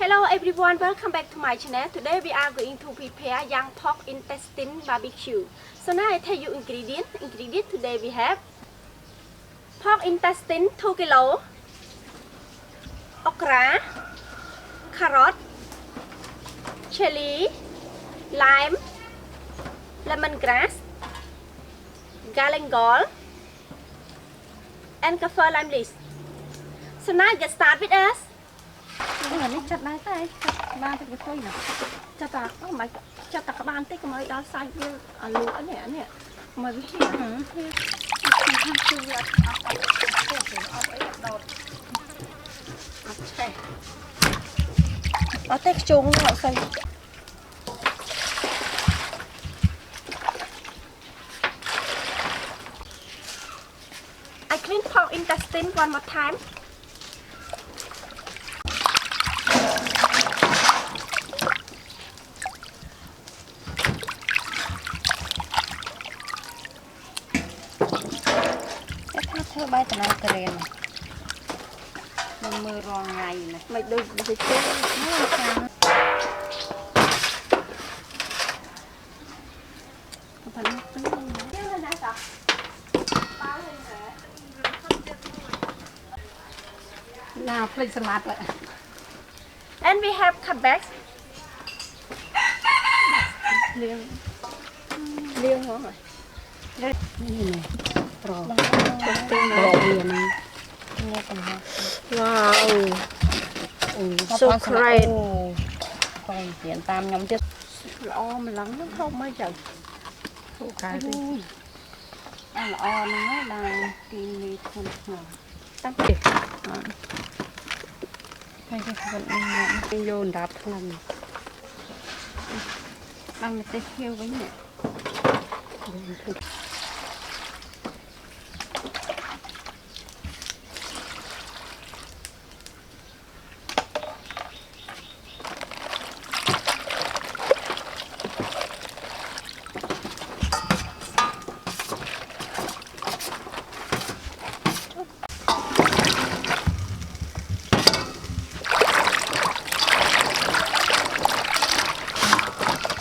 Hello everyone, welcome back to my channel. Today we are going to prepare young pork intestine BBQ. So now I tell you ingredients. Today we have pork intestine 2 kg, okra, carrot, chili, lime, lemongrass, galangal, and kaffir lime leaves. So now get started with us. Chặt lại tay, ba cái phơi nè, chặt ta, mày chặt ta các bạn tích mày đào xanh như lúa nè, mày biết hả? Ở tết chung họ xanh. I clean pork intestine one more time. Bay tận này kề này, mưa rò ngày này, mày đừng bị chết, nào play salad lại, and we have Khmerska, liêng hả rồi, đây này. Wow, so great. Còn hiện tam nhóm chết lo mà lắng nó không mấy chừng. cái đi. Ăn lo nó là kim mi thôn nào. Tắm kì. Cái vẫn đi vô đạp thằng. Ăn một tép heo với nhẹ.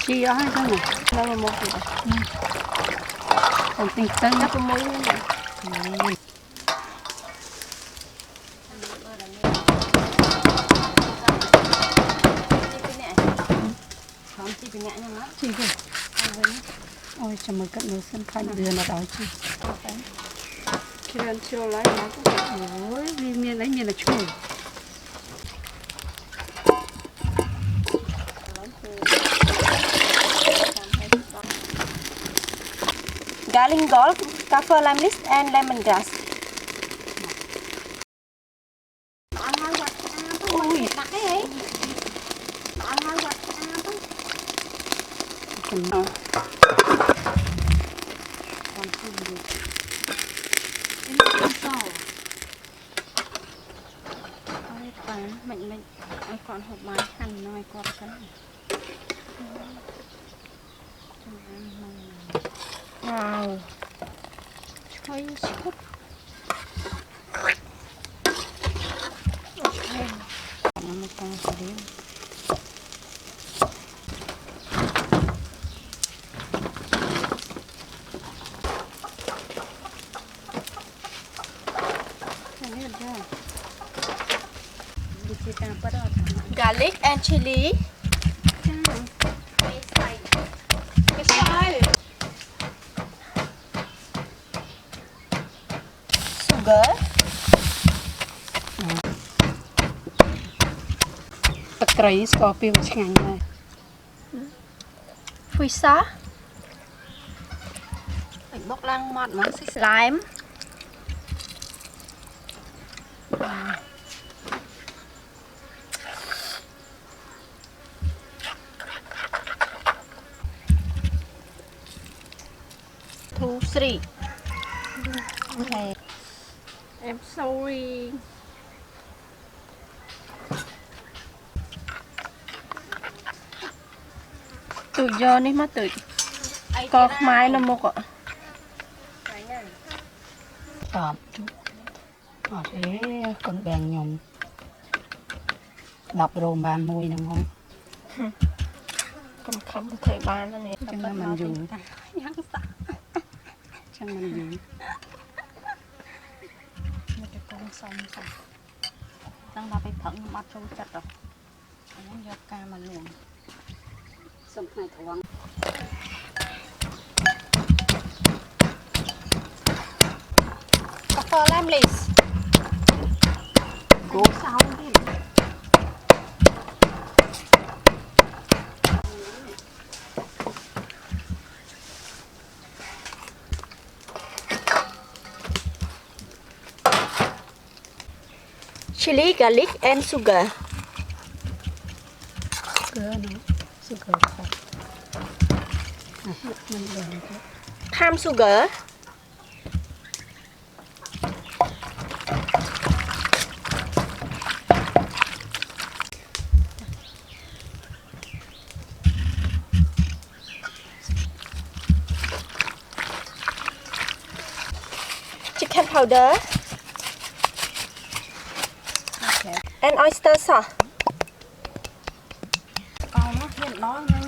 Chi đó hay không này? Đâu mà một rồi. Còn tinh tân nó có muối nữa này. Chi rồi. Ôi chả mừng cận nồi sân khai đưa nó đói chi. Khi lên chiều lấy nó cũng ôi vì miền ấy miền là chua. Galangal, kaffir lime leaves and lemongrass. Ui, đặt cái gì? Mình ai còn hộp máy hành nói con cái Wow. Choy scoop. Nó một con cái đấy. Garlic and chili. Sugar. Bật cấy scorpion ngành này. Pizza. Bánh bóc lăng mọt mà Lime. Two, three. okay. I'm sorry. Tụi do ní mất tụi. Có mai nó một ạ. Tọp chú. Thế con bèn nhồng. หลับโรงพยาบาลมวยนะงง คำก็เคยบ้านนั่นเอง จังมันอยู่ยังสักจังมันอยู่มันจะกองซ้ำสักตั้งเราไปผังมัดโชว์จัดหรอกอันนั้นยกกามาหลวงสมให้ทวงกาแฟแลมลิสกูเศร้าดิ chili garlic and sugar เกลือเนาะสุกเกลือครับมันเหลืองครับ tham sugar chicken powder and oyster sauce เอาเนาะเห็ดน้อยนึง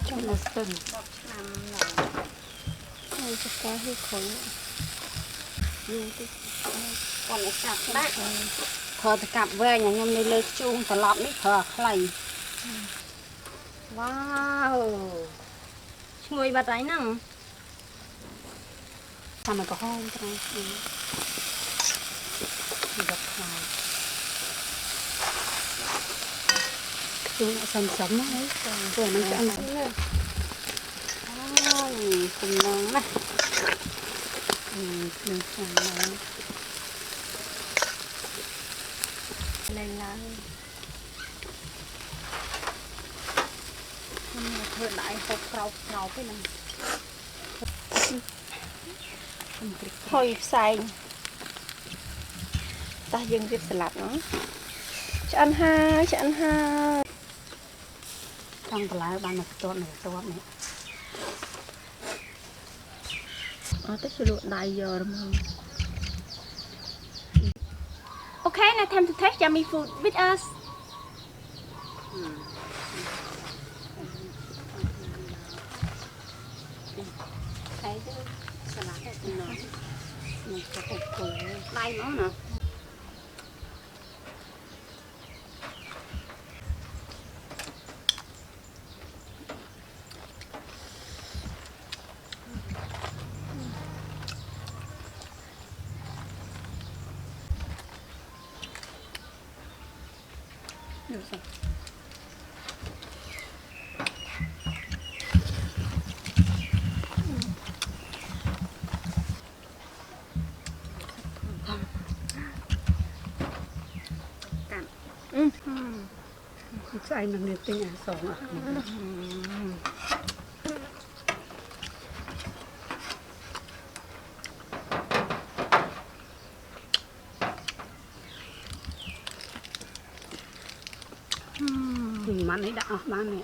จังเลยตึงให้จะแก้ให้คนยูที่ก่อนจะกลับบ้านพอจะกลับเว้ยอย่างยังไม่เลิกจูงตลอดไม่พอใครว้าวช่วยบัดไรนั่งทำมันก็ห้องตรงนี้ดับคลายดูสมๆนะเพื่อมันจะอะไรเนี่ยคุณน้องนะหนึ่งสองอะไรล่ะมันเกิดได้หกเราไปเลย hồi xay ta dừng việc salad nó cho ăn hai ต้องปลาบ้านมาตัวหนึ่งตัวนี้ tới sự lụa đại giờ rồi okay now time to taste yummy food with us thấy chứ salad này thì nó mình có cục củ bay nó nè được rồi. Sai nó nên tiếng sòng à. Mặn ấy đã, mặn này.